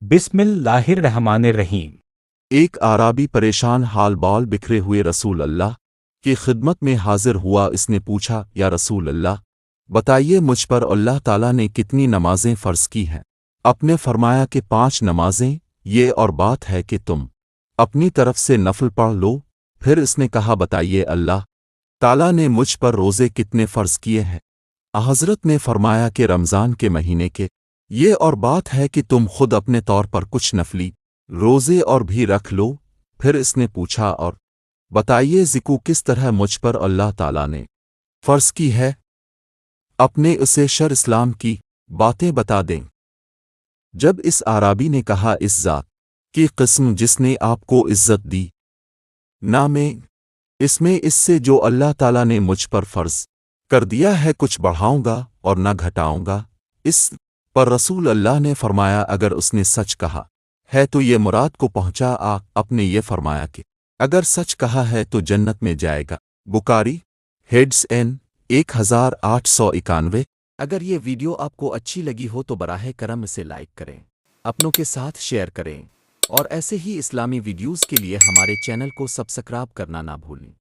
बिस्मिल्लाहिर्रहमानिर्रहीम। एक आराबी परेशान हाल बाल बिखरे हुए रसूल अल्लाह की खिदमत में हाजिर हुआ। इसने पूछा, या रसूल अल्लाह, बताइए मुझ पर अल्लाह ताला ने कितनी नमाजें फ़र्ज़ की हैं। आपने फरमाया कि 5 नमाजें। ये और बात है कि तुम अपनी तरफ से नफल पढ़ लो। फिर इसने कहा, बताइए अल्लाह ताला ने मुझ पर रोज़े कितने फ़र्ज़ किए हैं। हज़रत ने फरमाया कि रमज़ान के महीने के। ये और बात है कि तुम खुद अपने तौर पर कुछ नफली रोज़े और भी रख लो। फिर इसने पूछा, और बताइए ज़िकू किस तरह मुझ पर अल्लाह ताला ने फ़र्ज़ की है। अपने उसे शर इस्लाम की बातें बता दें। जब इस आराबी ने कहा, इस ज़ात की क़स्म जिसने आपको इज़्ज़त दी, ना मैं इसमें इससे जो अल्लाह ताला ने मुझ पर फ़र्ज़ कर दिया है कुछ बढ़ाऊंगा और न घटाऊंगा। इस पर रसूल अल्लाह ने फरमाया, अगर उसने सच कहा है तो ये मुराद को पहुंचा आ। अपने ये फरमाया कि अगर सच कहा है तो जन्नत में जाएगा। बुखारी हेड्स एन 1891। अगर ये वीडियो आपको अच्छी लगी हो तो बराहे करम इसे लाइक करें, अपनों के साथ शेयर करें और ऐसे ही इस्लामी वीडियोस के लिए हमारे चैनल को सब्सक्राइब करना ना भूलें।